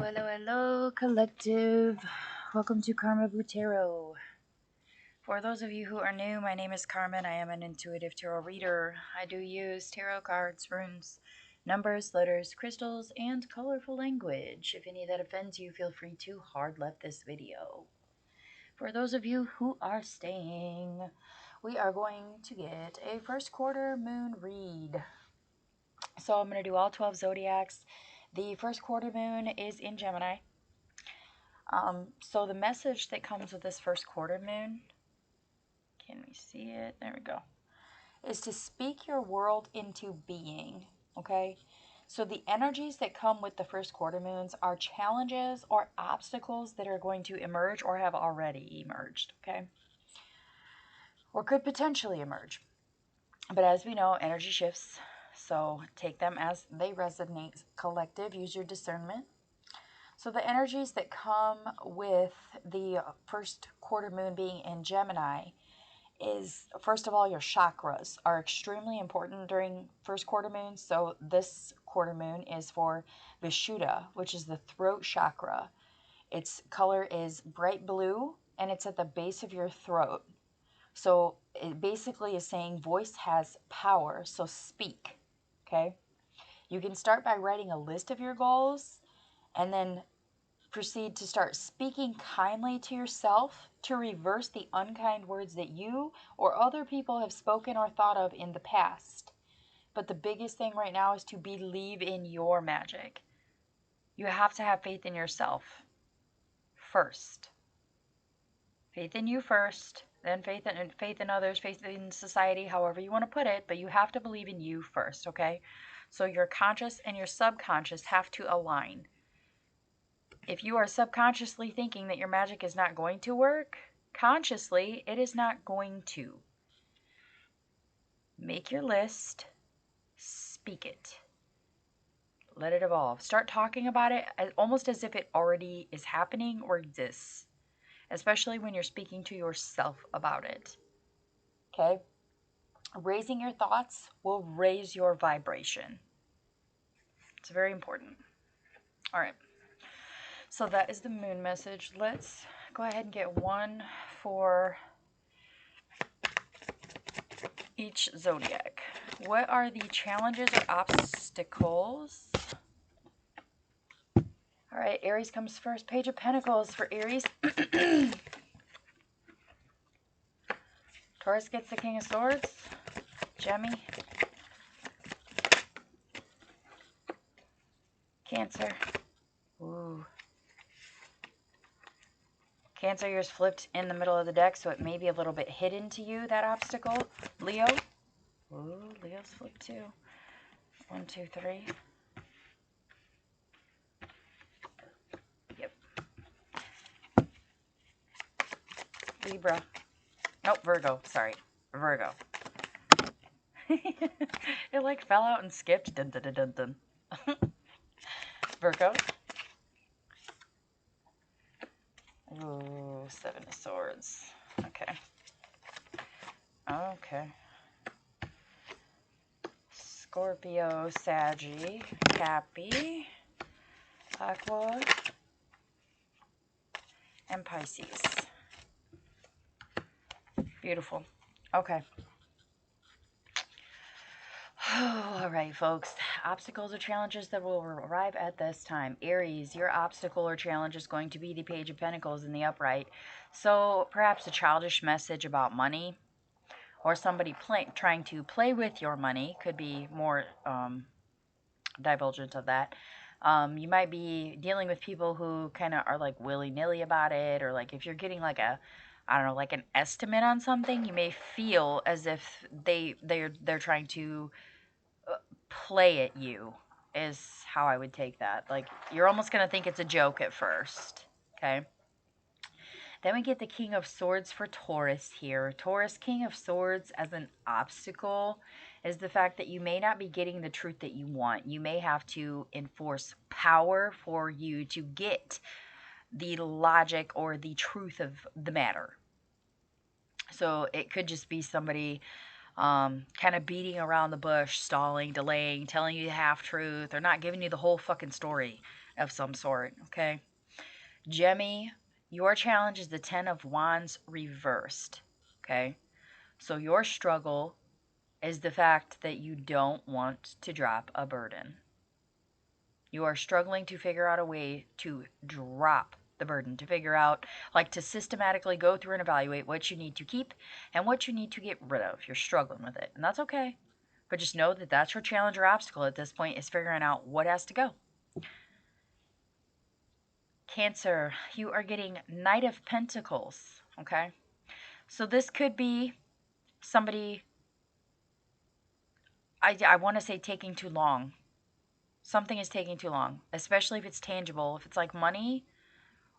Hello, collective. Welcome to Carmaboo Tarot. For those of you who are new, my name is Carmen. I am an intuitive tarot reader. I do use tarot cards, runes, numbers, letters, crystals, and colorful language. If any of that offends you, feel free to hard left this video. For those of you who are staying, we are going to get a first quarter moon read. So I'm going to do all 12 zodiacs. The first quarter moon is in Gemini. So the message that comes with this first quarter moon, can we see it? There we go. Is to speak your world into being, okay? So the energies that come with the first quarter moons are challenges or obstacles that are going to emerge or have already emerged, okay? Or could potentially emerge. But as we know, energy shifts, so take them as they resonate. Collective, use your discernment. So the energies that come with the first quarter moon being in Gemini is, first of all, your chakras are extremely important during first quarter moon. So this quarter moon is for Vishuddha, which is the throat chakra. Its color is bright blue, and it's at the base of your throat. So it basically is saying voice has power, so speak, okay? You can start by writing a list of your goals, and then proceed to start speaking kindly to yourself to reverse the unkind words that you or other people have spoken or thought of in the past. But the biggest thing right now is to believe in your magic. You have to have faith in yourself first. Faith in you first, then faith in others, faith in society, however you want to put it, but you have to believe in you first, okay? So your conscious and your subconscious have to align. If you are subconsciously thinking that your magic is not going to work, consciously, it is not going to. Make your list, speak it. Let it evolve. Start talking about it almost as if it already is happening or exists, especially when you're speaking to yourself about it. Okay? Raising your thoughts will raise your vibration. It's very important. All right. So that is the moon message. Let's go ahead and get one for each zodiac. What are the challenges or obstacles? All right, Aries comes first. Page of Pentacles for Aries. Taurus gets the King of Swords. Gemini. Cancer. Ooh. Cancer, yours flipped in the middle of the deck, so it may be a little bit hidden to you, that obstacle. Leo. Ooh, Leo's flipped too. 1, 2, 3. Yep. Libra. Nope, Virgo. Sorry. Virgo. It like fell out and skipped. Dun, dun, dun, dun, dun. Virgo. Ooh, 7 of Swords. Okay. Okay. Scorpio, Saggy, Cappy, Aqua, and Pisces. Beautiful. Okay. All right, folks. Obstacles or challenges that will arrive at this time. Aries, your obstacle or challenge is going to be the Page of Pentacles in the upright. So perhaps a childish message about money, or somebody trying to play with your money could be more divulgent of that. You might be dealing with people who kind of are like willy-nilly about it, or like if you're getting like a, I don't know, like an estimate on something, you may feel as if they're trying to play at you, is how I would take that. Like you're almost going to think it's a joke at first, okay? Then we get the King of Swords for Taurus here. Taurus, King of Swords as an obstacle is the fact that you may not be getting the truth that you want. You may have to enforce power for you to get the logic or the truth of the matter. So it could just be somebody kind of beating around the bush, stalling, delaying, telling you the half truth, or not giving you the whole fucking story. of some sort, okay? Gemini, your challenge is the Ten of Wands reversed, okay? So your struggle is the fact that you don't want to drop a burden. You are struggling to figure out a way to drop the burden, to figure out, like, to systematically go through and evaluate what you need to keep and what you need to get rid of. You're struggling with it, and that's okay. But just know that that's your challenge or obstacle at this point, is figuring out what has to go. Cancer, you are getting Knight of Pentacles, okay? So this could be somebody, I want to say, taking too long. Something is taking too long, especially if it's tangible. If it's like money,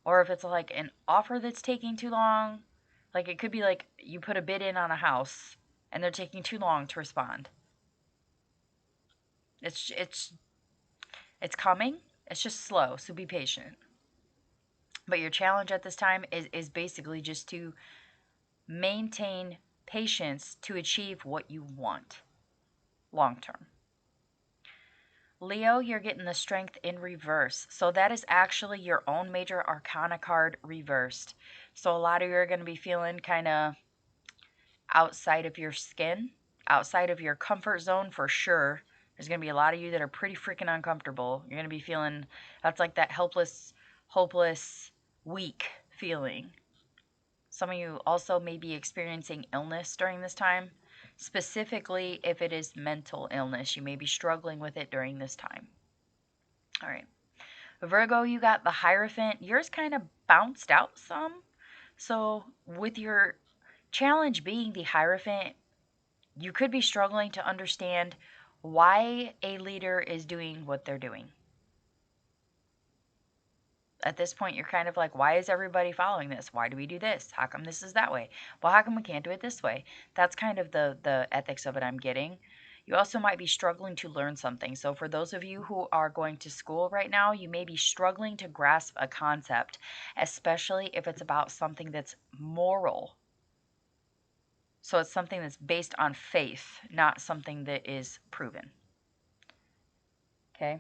or if it's like an offer that's taking too long. Like, it could be like you put a bid in on a house and they're taking too long to respond. It's coming. It's just slow, so be patient. But your challenge at this time is basically just to maintain patience to achieve what you want long term. Leo, you're getting the Strength in reverse. So that is actually your own major arcana card reversed. So a lot of you are going to be feeling kind of outside of your skin, outside of your comfort zone for sure. There's going to be a lot of you that are pretty freaking uncomfortable. You're going to be feeling, that's like that helpless, hopeless, weak feeling. Some of you also may be experiencing illness during this time. Specifically, if it is mental illness, you may be struggling with it during this time. All right. Virgo, you got the Hierophant. Yours kind of bounced out some. So with your challenge being the Hierophant, you could be struggling to understand why a leader is doing what they're doing. At this point, you're kind of like, why is everybody following this? Why do we do this? How come this is that way? Well, how come we can't do it this way? That's kind of the ethics of it I'm getting. You also might be struggling to learn something. So for those of you who are going to school right now, you may be struggling to grasp a concept, especially if it's about something that's moral. So it's something that's based on faith, not something that is proven. Okay?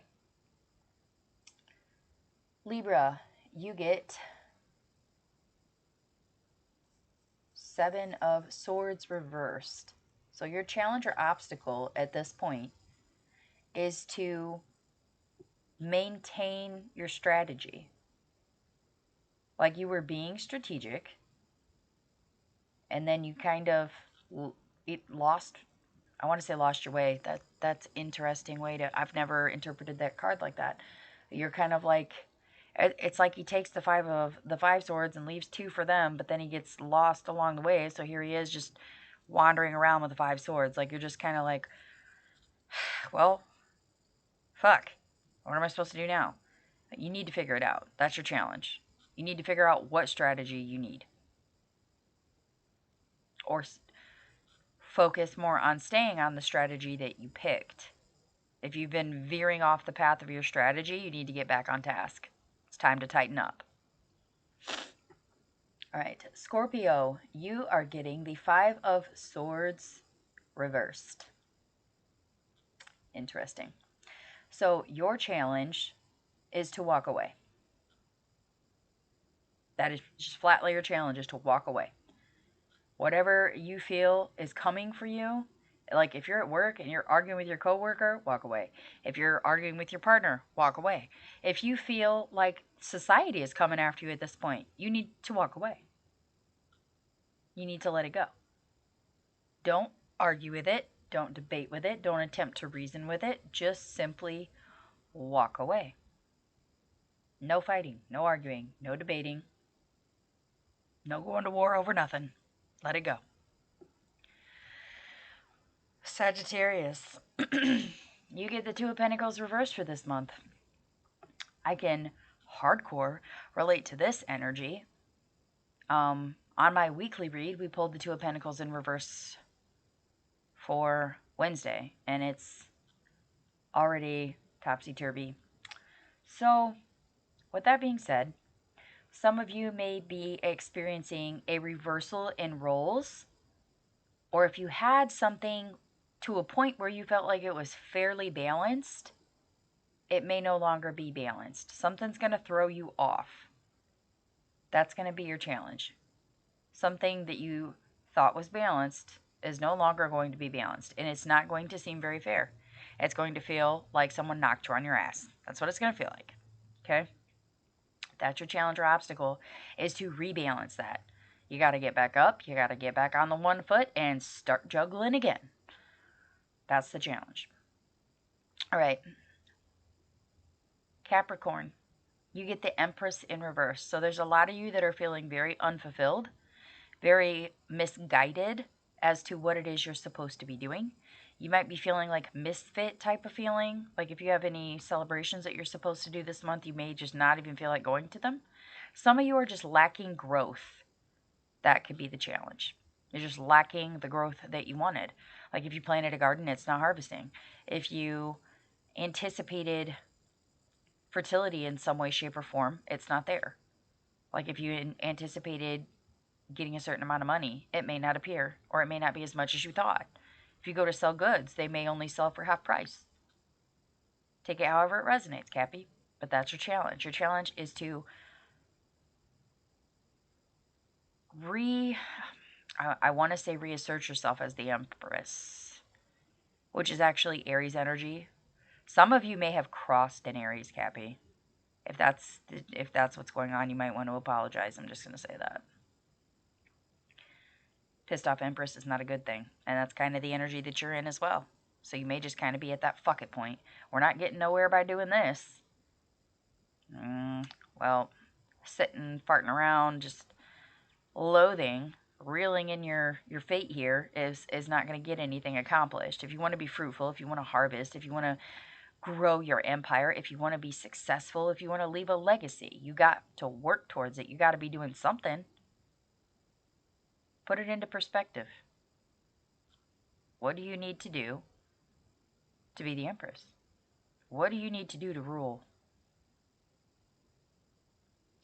Libra, you get Seven of Swords reversed. So your challenge or obstacle at this point is to maintain your strategy. Like, you were being strategic, and then you kind of lost, I want to say lost your way. That's interesting way to, I've never interpreted that card like that. You're kind of like, it's like he takes the five swords and leaves two for them, but then he gets lost along the way. So here he is just wandering around with the five swords. Like, you're just kind of like, well, fuck. What am I supposed to do now? You need to figure it out. That's your challenge. You need to figure out what strategy you need. Or focus more on staying on the strategy that you picked. If you've been veering off the path of your strategy, you need to get back on task. It's time to tighten up. All right, Scorpio, you are getting the Five of Swords reversed. Interesting. So your challenge is to walk away. That is just flatly your challenge, is to walk away. Whatever you feel is coming for you, like if you're at work and you're arguing with your coworker, walk away. If you're arguing with your partner, walk away. If you feel like society is coming after you at this point, you need to walk away. You need to let it go. Don't argue with it. Don't debate with it. Don't attempt to reason with it. Just simply walk away. No fighting, no arguing, no debating, no going to war over nothing. Let it go. Sagittarius, you get the Two of Pentacles reversed for this month. I can hardcore relate to this energy. On my weekly read, we pulled the Two of Pentacles in reverse for Wednesday, and it's already topsy-turvy. So, with that being said, some of you may be experiencing a reversal in roles, or if you had something to a point where you felt like it was fairly balanced, it may no longer be balanced. Something's going to throw you off. That's going to be your challenge. Something that you thought was balanced is no longer going to be balanced, and it's not going to seem very fair. It's going to feel like someone knocked you on your ass. That's what it's going to feel like. Okay? That's your challenge or obstacle, is to rebalance that. You got to get back up. You got to get back on the one foot and start juggling again. That's the challenge. All right. Capricorn, you get the Empress in reverse. So there's a lot of you that are feeling very unfulfilled, very misguided as to what it is you're supposed to be doing. You might be feeling like misfit type of feeling. Like if you have any celebrations that you're supposed to do this month, you may just not even feel like going to them. Some of you are just lacking growth. That could be the challenge. You're just lacking the growth that you wanted. Like if you planted a garden, it's not harvesting. If you anticipated fertility in some way, shape, or form, it's not there. Like if you anticipated getting a certain amount of money, it may not appear, or it may not be as much as you thought. If you go to sell goods, they may only sell for half price. Take it however it resonates, Cappy. But that's your challenge. Your challenge is to I want to say reassert yourself as the Empress, which is actually Aries energy. Some of you may have crossed an Aries, Cappy. If that's what's going on, you might want to apologize. I'm just going to say that. Pissed off Empress is not a good thing. And that's kind of the energy that you're in as well. So you may just kind of be at that fuck it point. We're not getting nowhere by doing this. Well, sitting, farting around, just loathing, reeling in your fate here is not going to get anything accomplished. If you want to be fruitful, if you want to harvest, if you want to grow your empire, if you want to be successful, if you want to leave a legacy, you got to work towards it. You got to be doing something. Put it into perspective. What do you need to do to be the Empress? What do you need to do to rule?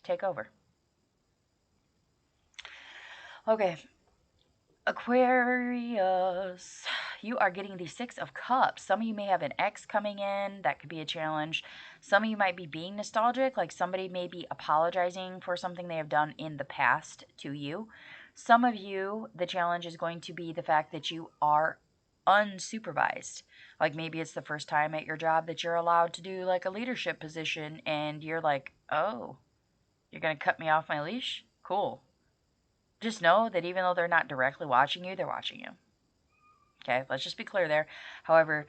Take over. Okay. Aquarius, you are getting the Six of Cups. Some of you may have an ex coming in. That could be a challenge. Some of you might be being nostalgic, like somebody may be apologizing for something they have done in the past to you. Some of you, the challenge is going to be the fact that you are unsupervised. Like maybe it's the first time at your job that you're allowed to do like a leadership position and you're like, oh, you're going to cut me off my leash? Cool. Just know that even though they're not directly watching you, they're watching you. Okay, let's just be clear there. However,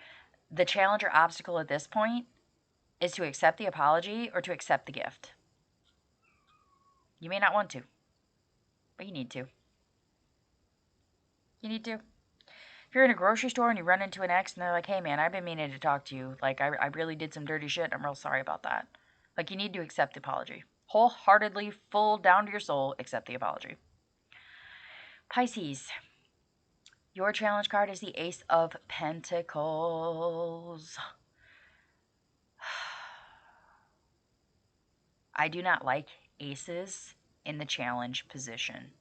the challenge or obstacle at this point is to accept the apology or to accept the gift. You may not want to, but you need to. You need to. If you're in a grocery store and you run into an ex and they're like, hey man, I've been meaning to talk to you. Like, I really did some dirty shit. I'm real sorry about that. Like, you need to accept the apology. Wholeheartedly, full down to your soul, accept the apology. Pisces, your challenge card is the Ace of Pentacles. I do not like aces in the challenge position.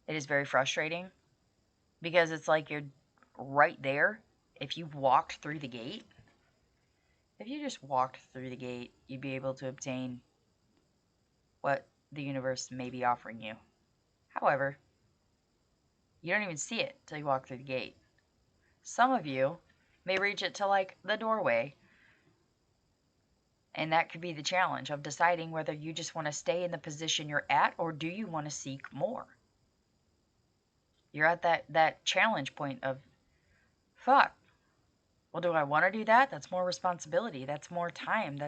It is very frustrating because it's like you're right there. If you walked through the gate, if you just walked through the gate, you'd be able to obtain what the universe may be offering you. However, you don't even see it till you walk through the gate. Some of you may reach it to like the doorway. And that could be the challenge of deciding whether you just want to stay in the position you're at or do you want to seek more. You're at that challenge point of, fuck, well, do I want to do that? That's more responsibility. That's more time.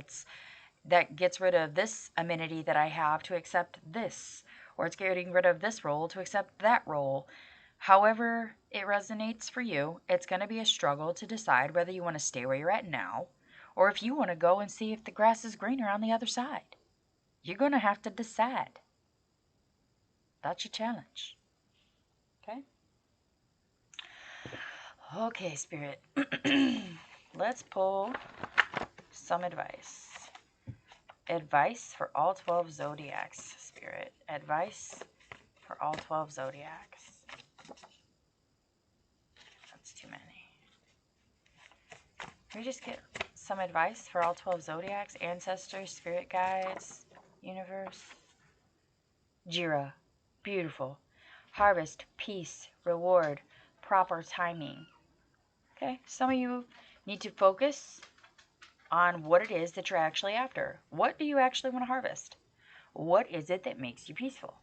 That gets rid of this amenity that I have to accept this. Or it's getting rid of this role to accept that role. However it resonates for you, it's going to be a struggle to decide whether you want to stay where you're at now or if you want to go and see if the grass is greener on the other side. You're going to have to decide. That's your challenge. Okay? Okay, Spirit. Let's pull some advice. Advice for all 12 zodiacs, Spirit. Advice for all 12 zodiacs. That's too many. Can we just get some advice for all 12 zodiacs, ancestors, spirit guides, universe. Jera, beautiful. Harvest, peace, reward, proper timing. Okay, some of you need to focus on what it is that you're actually after. What do you actually want to harvest? What is it that makes you peaceful?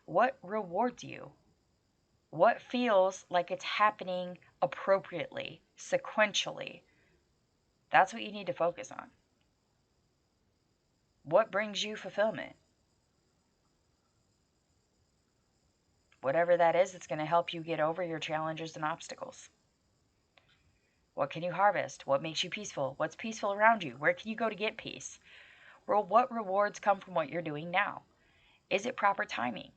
What rewards you? What feels like it's happening appropriately, sequentially? That's what you need to focus on. What brings you fulfillment? Whatever that is, it's going to help you get over your challenges and obstacles. What can you harvest? What makes you peaceful? What's peaceful around you? Where can you go to get peace? Well, what rewards come from what you're doing now? Is it proper timing?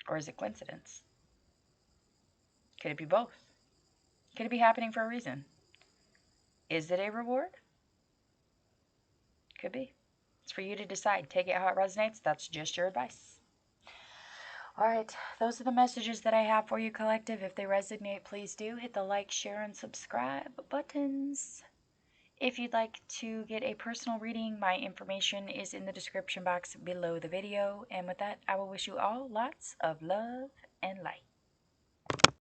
Or is it coincidence? Could it be both? Could it be happening for a reason? Is it a reward? Could be. It's for you to decide. Take it how it resonates. That's just your advice. All right, those are the messages that I have for you, collective. If they resonate, please do hit the like, share, and subscribe buttons. If you'd like to get a personal reading, my information is in the description box below the video. And with that, I will wish you all lots of love and light.